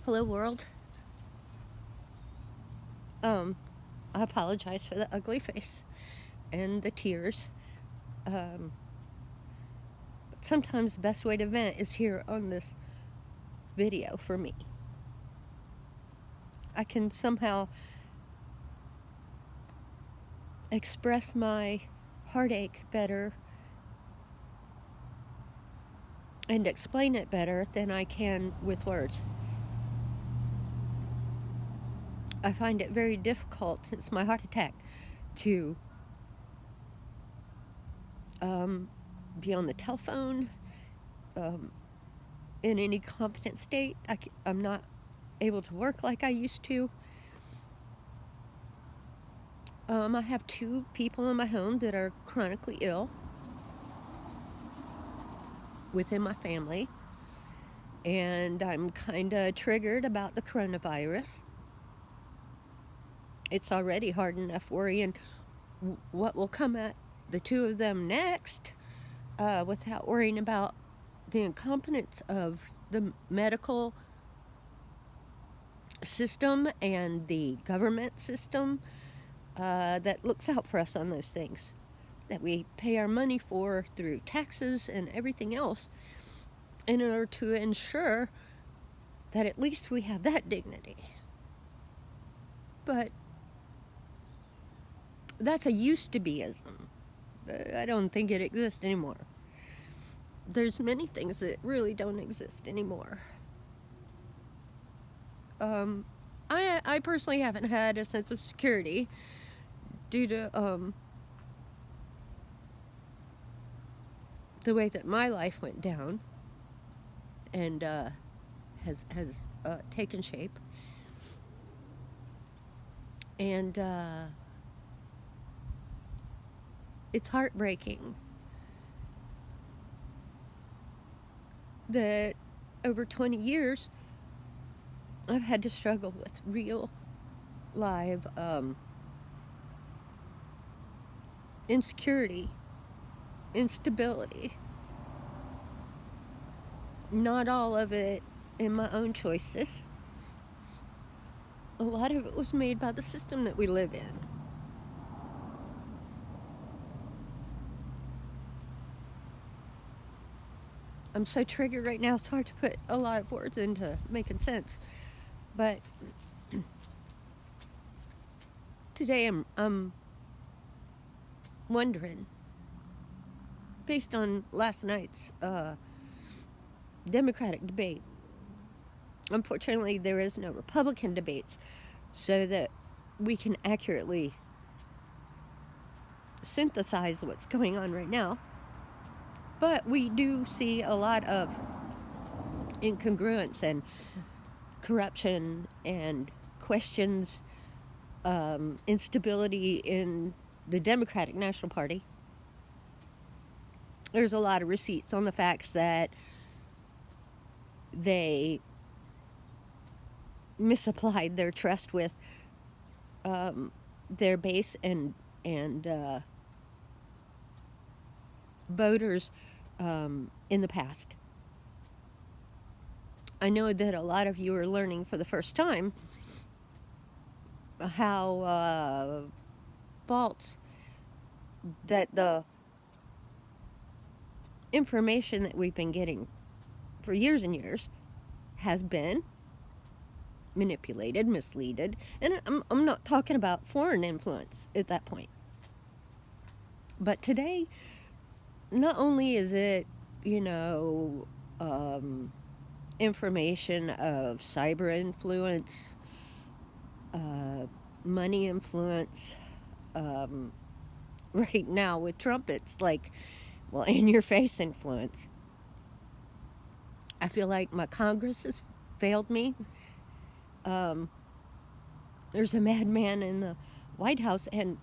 Hello, world. I apologize for the ugly face and the tears. Um, but sometimes the best way to vent is here on this video for me. I can somehow express my heartache better and explain it better than I can with words. I find it very difficult since my heart attack to be on the telephone in any competent state. I'm not able to work like I used to. I have 2 people in my home that are chronically ill within my family, and I'm kind of triggered about the coronavirus. It's already hard enough worrying what will come at the 2 of them next without worrying about the incompetence of the medical system and the government system that looks out for us on those things that we pay our money for through taxes and everything else in order to ensure that at least we have that dignity. But that's a used to beism. I don't think it exists anymore. There's many things that really don't exist anymore. I personally haven't had a sense of security due to the way that my life went down and has taken shape. And it's heartbreaking that over 20 years I've had to struggle with real live insecurity, instability. Not all of it in my own choices. A lot of it was made by the system that we live in. I'm so triggered right now, it's hard to put a lot of words into making sense. But today I'm wondering, based on last night's Democratic debate, unfortunately there is no Republican debates so that we can accurately synthesize what's going on right now. But we do see a lot of incongruence and corruption and questions, instability in the Democratic National Party. There's a lot of receipts on the facts that they misapplied their trust with their base and voters in the past. I know that a lot of you are learning for the first time how false that the information that we've been getting for years and years has been manipulated, misleaded, and I'm not talking about foreign influence at that point. But today, not only is it, information of cyber influence, money influence, right now with Trump, it's like, well, in your face influence. I feel like my Congress has failed me. There's a madman in the White House, and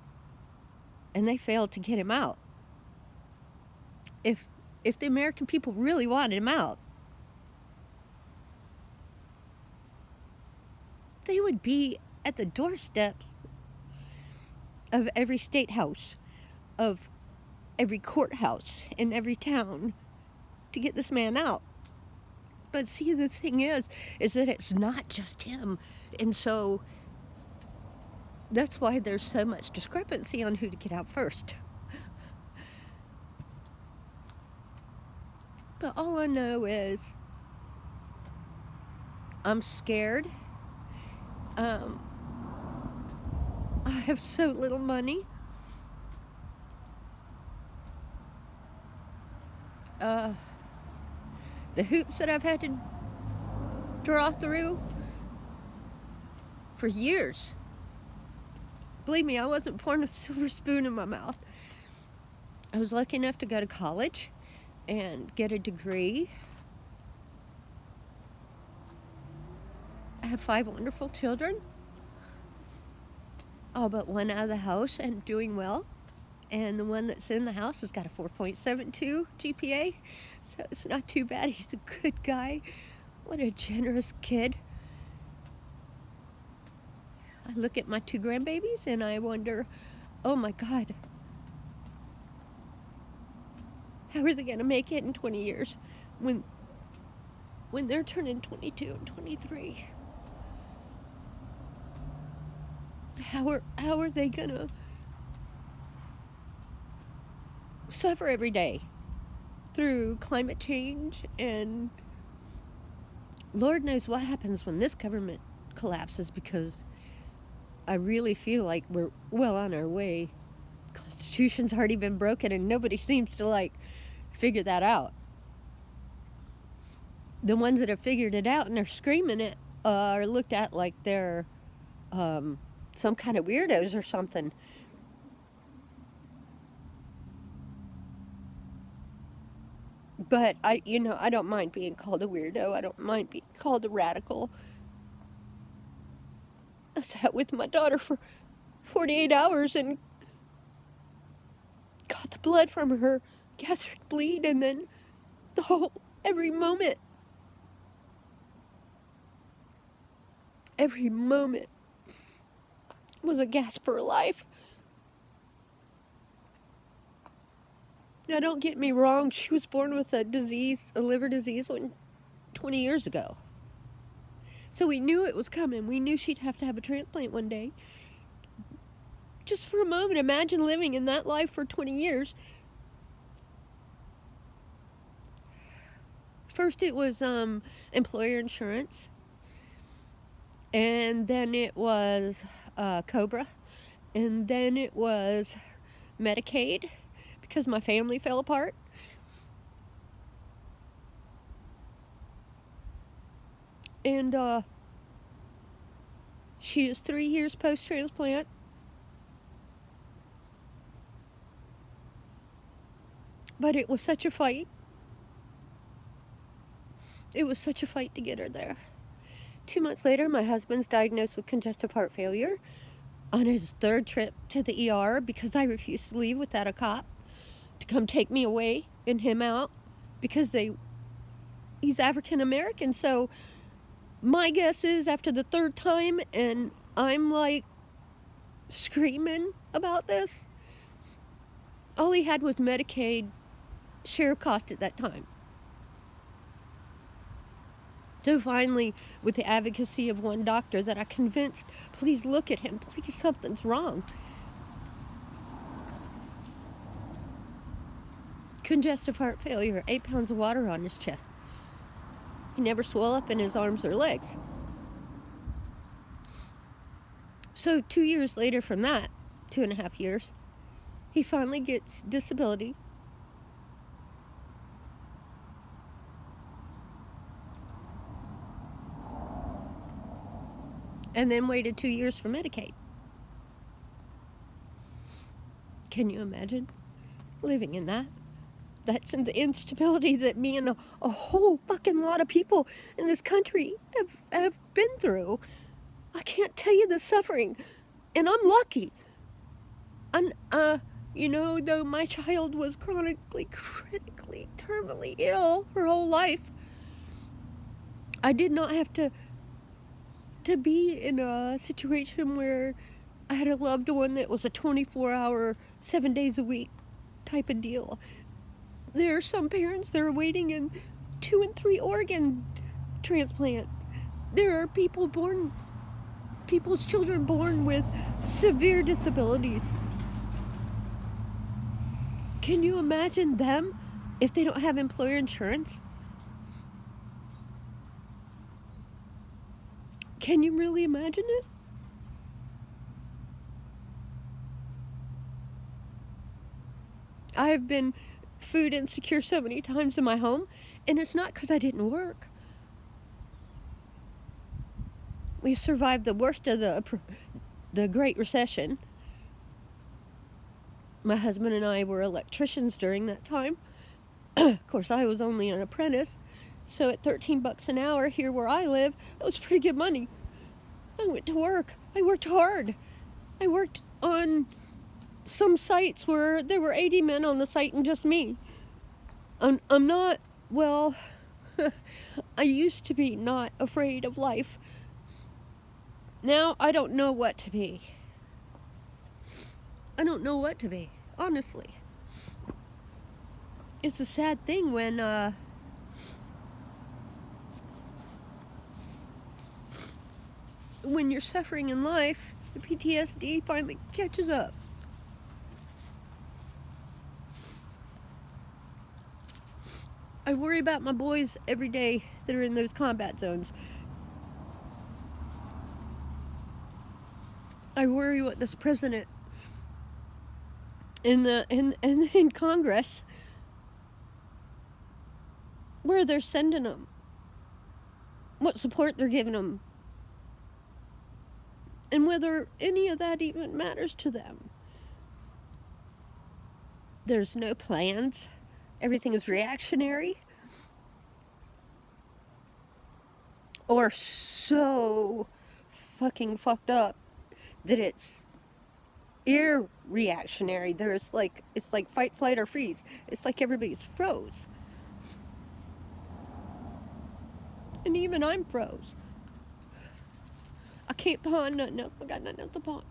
they failed to get him out. If the American people really wanted him out, they would be at the doorsteps of every state house, of every courthouse in every town to get this man out. But see, the thing is that it's not just him. And so that's why there's so much discrepancy on who to get out first. But all I know is I'm scared. Um, I have so little money. The hoops that I've had to draw through for years. Believe me, I wasn't born with a silver spoon in my mouth. I was lucky enough to go to college and get a degree. I have 5 wonderful children, all but one out of the house and doing well. And the one that's in the house has got a 4.72 GPA, so it's not too bad. He's a good guy. What a generous kid. I look at my 2 grandbabies and I wonder, oh my God, how are they going to make it in 20 years when they're turning 22 and 23? How are they going to suffer every day through climate change? And Lord knows what happens when this government collapses, because I really feel like we're well on our way. The Constitution's already been broken and nobody seems to figure that out. The ones that have figured it out and are screaming it are looked at like they're some kind of weirdos or something. But I don't mind being called a weirdo. I don't mind being called a radical. I sat with my daughter for 48 hours and got the blood from her gastric bleed, and then every moment was a gasp for life. Now, don't get me wrong, she was born with a liver disease, 20 years ago. So we knew it was coming. We knew she'd have to have a transplant one day. Just for a moment, imagine living in that life for 20 years. First it was employer insurance, and then it was COBRA, and then it was Medicaid, because my family fell apart. And she is 3 years post-transplant. But it was such a fight. It was such a fight to get her there. 2 months later, my husband's diagnosed with congestive heart failure on his 3rd trip to the ER, because I refused to leave without a cop to come take me away and him out, because he's African American. So my guess is after the 3rd time and I'm screaming about this, all he had was Medicaid share cost at that time. So finally, with the advocacy of one doctor that I convinced, please look at him, please, something's wrong. Congestive heart failure, 8 pounds of water on his chest. He never swelled up in his arms or legs. So 2 years later from that, 2.5 years, he finally gets disability. And then waited 2 years for Medicaid. Can you imagine living in that? That's the instability that me and a whole fucking lot of people in this country have been through. I can't tell you the suffering. And I'm lucky. And, though my child was chronically, critically, terminally ill her whole life, I did not have to be in a situation where I had a loved one that was a 24-hour, 7 days a week type of deal. There are some parents that are waiting in 2 and 3 organ transplant. There are people's children born with severe disabilities. Can you imagine them if they don't have employer insurance? Can you really imagine it? I have been food insecure so many times in my home, and it's not because I didn't work. We survived the worst of the Great Recession. My husband and I were electricians during that time. Of course, I was only an apprentice, so at $13 an hour here where I live, that was pretty good money. I went to work. I worked hard. I worked on some sites where there were 80 men on the site and just me. I'm not, well, I used to be not afraid of life. Now I don't know what to be. I don't know what to be, honestly. It's a sad thing when you're suffering in life, the PTSD finally catches up. I worry about my boys every day that are in those combat zones. I worry what this president in Congress, where they're sending them, what support they're giving them, and whether any of that even matters to them. There's no plans. Everything is reactionary. Or so fucking fucked up that it's irreactionary. It's like fight, flight, or freeze. It's like everybody's froze. And even I'm froze. I can't pawn nothing else. I got nothing else to pawn.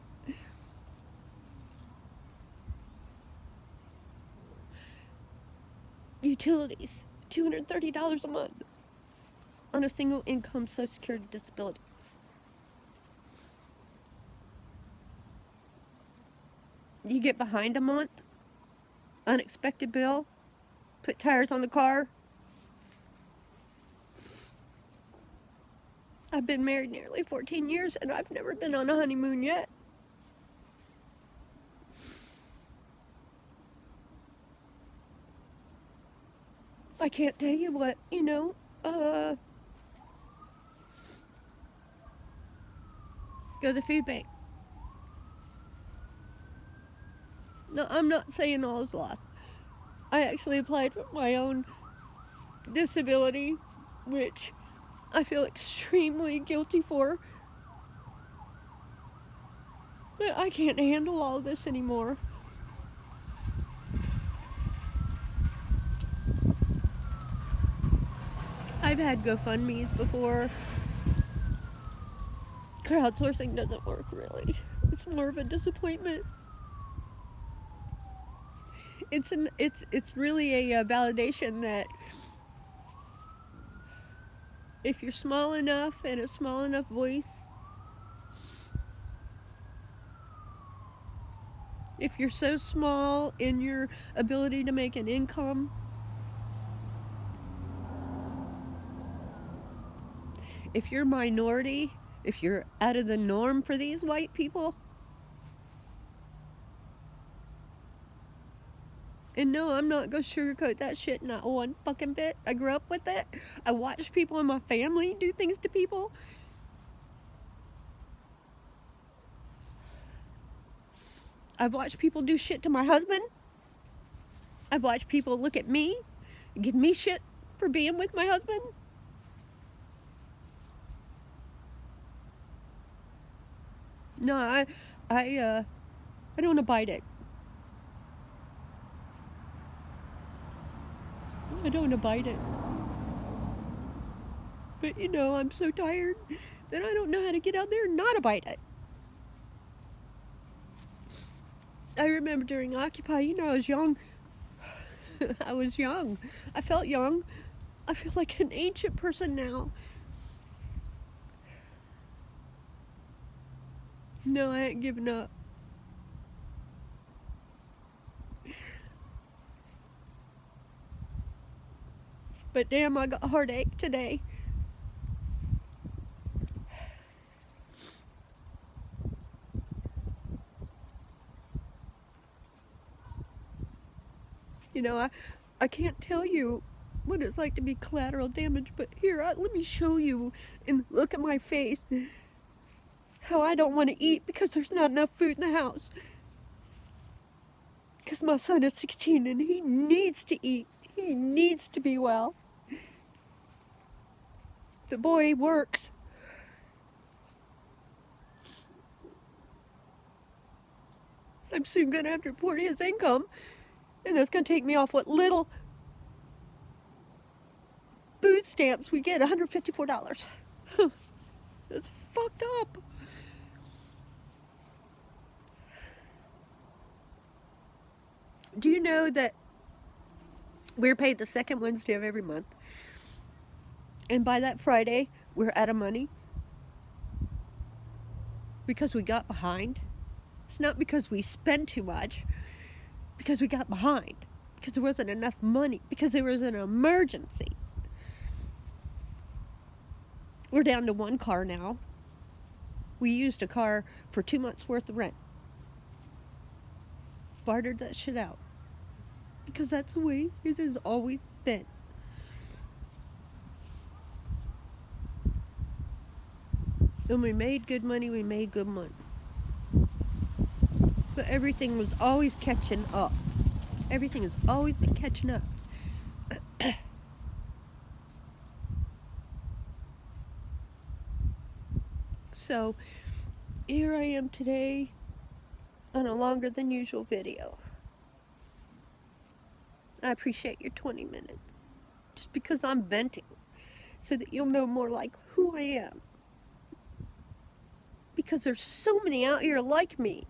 Utilities, $230 a month on a single income Social Security disability. You get behind a month, unexpected bill, put tires on the car. I've been married nearly 14 years and I've never been on a honeymoon yet. I can't tell you what, go to the food bank. No, I'm not saying all is lost. I actually applied for my own disability, which I feel extremely guilty for. But I can't handle all this anymore. I've had GoFundMes before. Crowdsourcing doesn't work, really. It's more of a disappointment. It's really a validation that if you're small enough and a small enough voice, if you're so small in your ability to make an income, if you're minority, if you're out of the norm for these white people, and no, I'm not gonna sugarcoat that shit not one fucking bit. I grew up with it. I watched people in my family do things to people. I've watched people do shit to my husband. I've watched people look at me, give me shit for being with my husband. No, I don't abide it. I don't abide it. But I'm so tired that I don't know how to get out there and not abide it. I remember during Occupy, I was young. I was young. I felt young. I feel like an ancient person now. No, I ain't giving up. But damn, I got a heartache today. You know, I can't tell you what it's like to be collateral damage, but here, let me show you and look at my face how I don't want to eat because there's not enough food in the house. Because my son is 16 and he needs to eat. He needs to be well. The boy works. I'm soon going to have to report his income, and that's going to take me off what little food stamps we get, $154. It's fucked up. Do you know that we're paid the second Wednesday of every month? And by that Friday, we're out of money because we got behind. It's not because we spent too much, because we got behind, because there wasn't enough money, because there was an emergency. We're down to one car now. We used a car for 2 months worth of rent. Bartered that shit out. Because that's the way it has always been. When we made good money, we made good money. But everything was always catching up. Everything has always been catching up. So, here I am today on a longer than usual video. I appreciate your 20 minutes. Just because I'm venting. So that you'll know more like who I am. Because there's so many out here like me.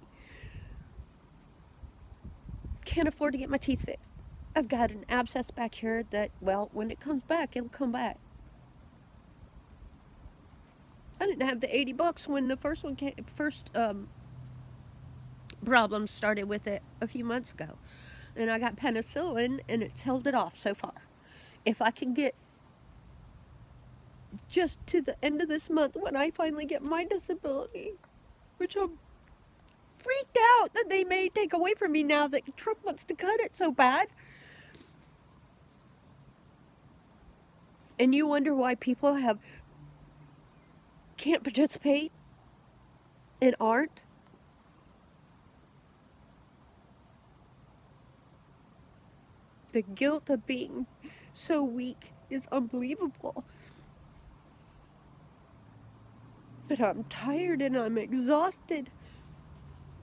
Can't afford to get my teeth fixed. I've got an abscess back here that, well, when it comes back, it'll come back. I didn't have the $80 when the first one came, problems started with it a few months ago. And I got penicillin and it's held it off so far. If I can get just to the end of this month when I finally get my disability, which I'm freaked out that they may take away from me now that Trump wants to cut it so bad. And you wonder why people can't participate and aren't. The guilt of being so weak is unbelievable. But I'm tired and I'm exhausted.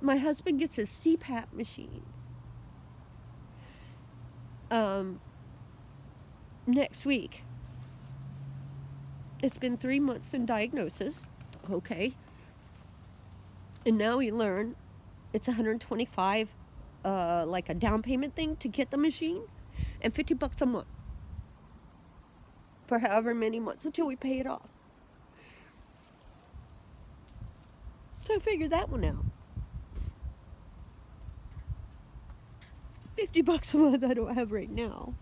My husband gets a CPAP machine next week. It's been 3 months in diagnosis. Okay. And now we learn it's $125, like a down payment thing to get the machine, and $50 a month for however many months until we pay it off. So figure that one out. $50 a month I don't have right now.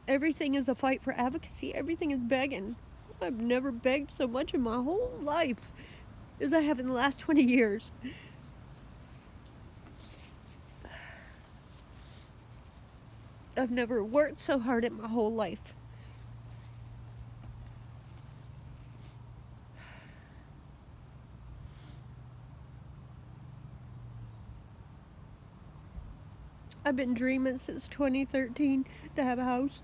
Everything is a fight for advocacy. Everything is begging. I've never begged so much in my whole life as I have in the last 20 years. I've never worked so hard in my whole life. I've been dreaming since 2013 to have a house.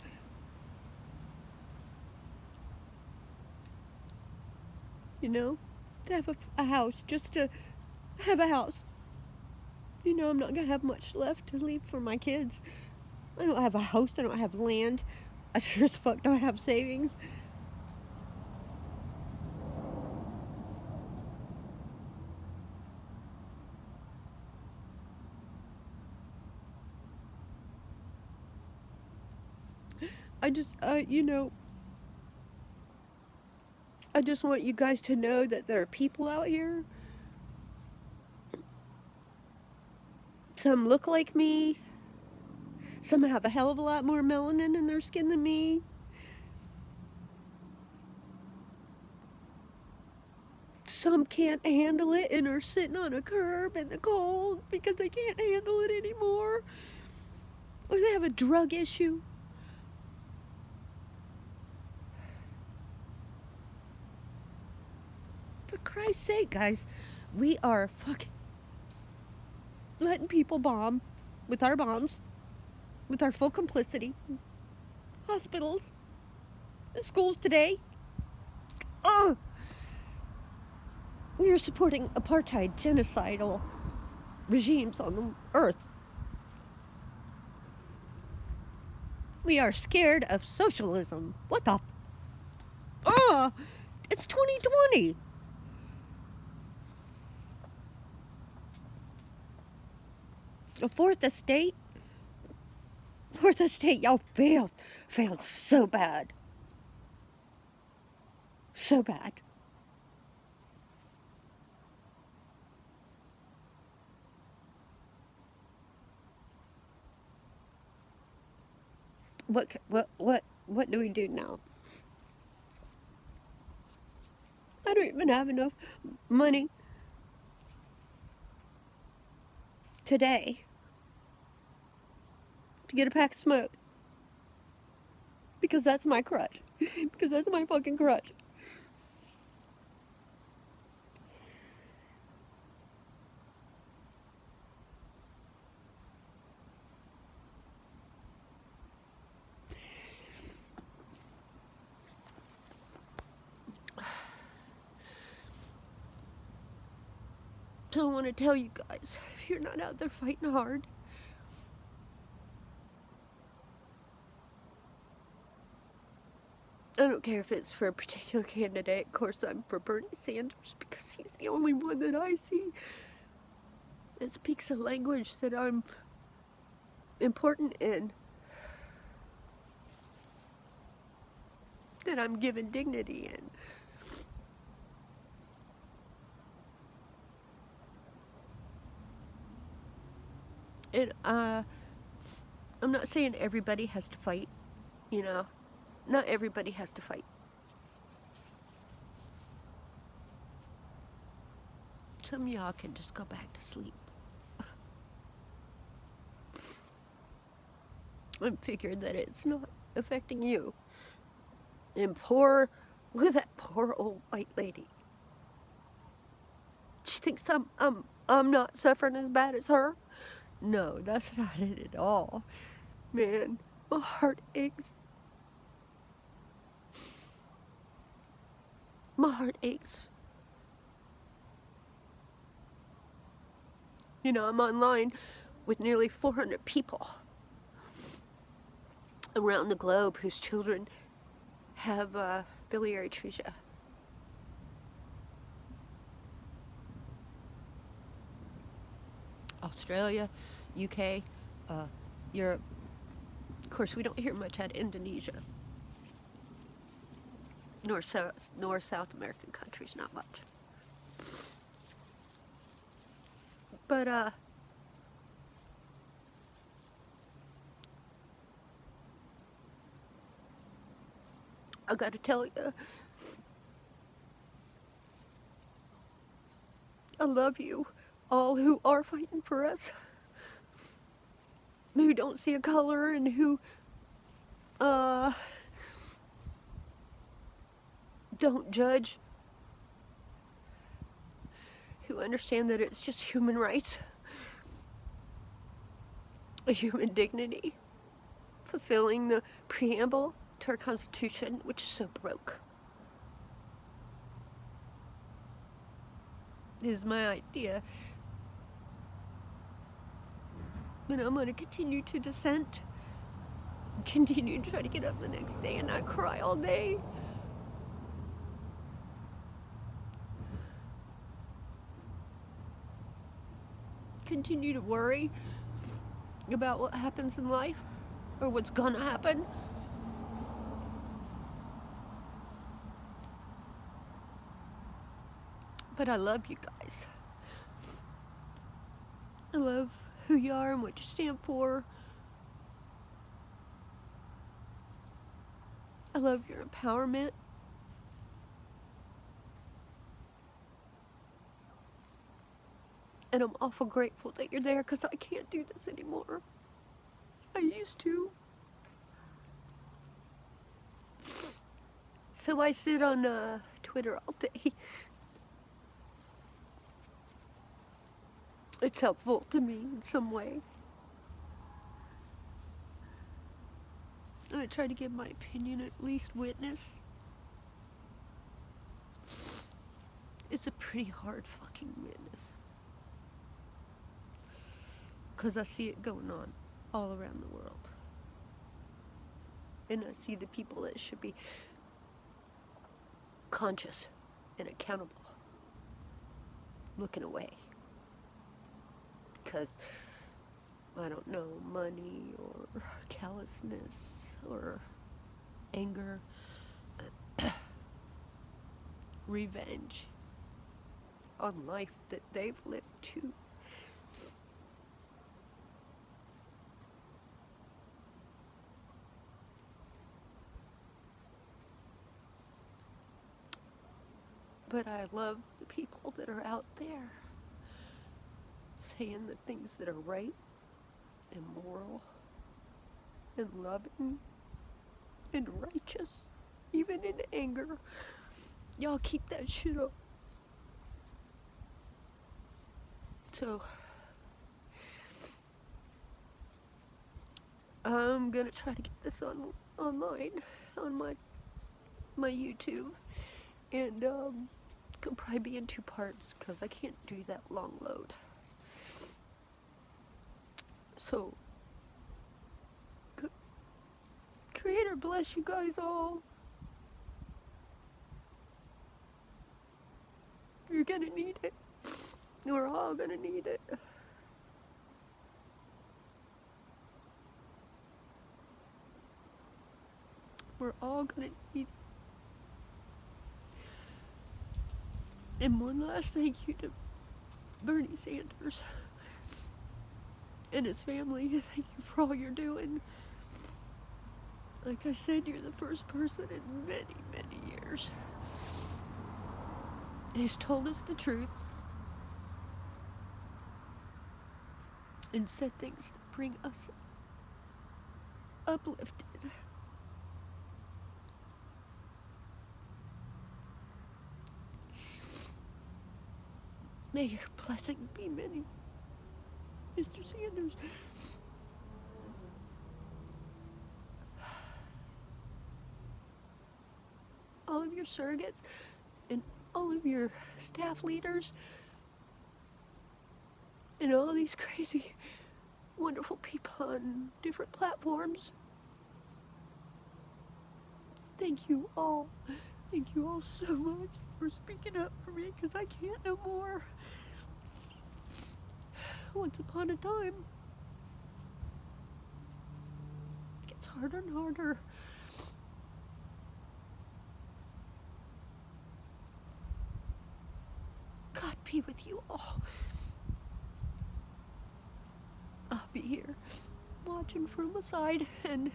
You know, to have a house, just to have a house. You know, I'm not going to have much left to leave for my kids. I don't have a house, I don't have land. I sure as fuck don't have savings. I just, you know, I just want you guys to know that there are people out here. Some look like me. Some have a hell of a lot more melanin in their skin than me. Some can't handle it and are sitting on a curb in the cold because they can't handle it anymore. Or they have a drug issue. For Christ's sake, guys, we are fucking letting people bomb with our bombs, with our full complicity. Hospitals, schools today. Ugh! We are supporting apartheid, genocidal regimes on the earth. We are scared of socialism. What the? Ugh! It's 2020. The Fourth Estate, y'all failed so bad. So bad. What do we do now? I don't even have enough money today to get a pack of smoke. Because that's my crutch. Because that's my fucking crutch. So I want to tell you guys, if you're not out there fighting hard, I don't care if it's for a particular candidate. Of course, I'm for Bernie Sanders because he's the only one that I see that speaks a language that I'm important in, that I'm given dignity in. And I'm not saying everybody has to fight, you know. Not everybody has to fight. Some of y'all can just go back to sleep. And figure that it's not affecting you. And look at that poor old white lady. She thinks I'm not suffering as bad as her. No, that's not it at all. Man, my heart aches. My heart aches. You know, I'm online with nearly 400 people around the globe whose children have biliary atresia. Australia, UK, Europe. Of course, we don't hear much out of Indonesia. Nor South American countries, not much. But, I gotta tell you, I love you all who are fighting for us, who don't see a color and who, don't judge, who understand that it's just human rights, a human dignity, fulfilling the preamble to our Constitution, which is so broke. This is my idea. And I'm going to continue to dissent, continue to try to get up the next day and not cry all day. Continue to worry about what happens in life, or what's gonna happen. But I love you guys. I love who you are and what you stand for. I love your empowerment. And I'm awful grateful that you're there because I can't do this anymore. I used to. So I sit on Twitter all day. It's helpful to me in some way. I try to give my opinion at least witness. It's a pretty hard fucking witness. Because I see it going on all around the world. And I see the people that should be conscious and accountable looking away. Because, I don't know, money or callousness or anger, revenge on life that they've lived too. But I love the people that are out there saying the things that are right and moral and loving and righteous, even in anger. Y'all keep that shit up. So, I'm gonna try to get this online on my YouTube, and could probably be in 2 parts because I can't do that long load. So, Creator bless you guys all. You're gonna need it. We're all gonna need it. We're all gonna need it. And one last thank you to Bernie Sanders and his family. Thank you for all you're doing. Like I said, you're the first person in many, many years who's told us the truth and said things that bring us uplifted. May your blessing be many, Mr. Sanders. All of your surrogates and all of your staff leaders and all these crazy, wonderful people on different platforms. Thank you all. Thank you all so much for speaking up for me because I can't no more. Once upon a time, it gets harder and harder. God be with you all. I'll be here watching from a side and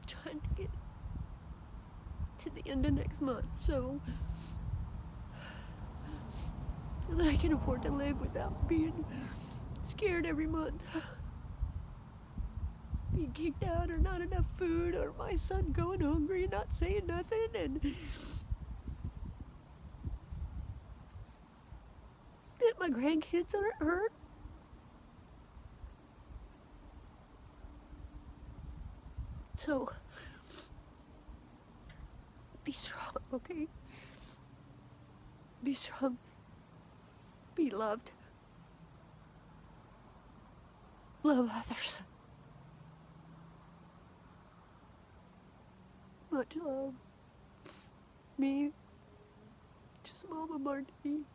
trying to get to the end of next month so that I can afford to live without being scared every month. Being kicked out or not enough food or my son going hungry and not saying nothing and that my grandkids aren't hurt. So, be strong, okay? Be strong. Be loved. Love others. Much love. Me, just Mama Marty.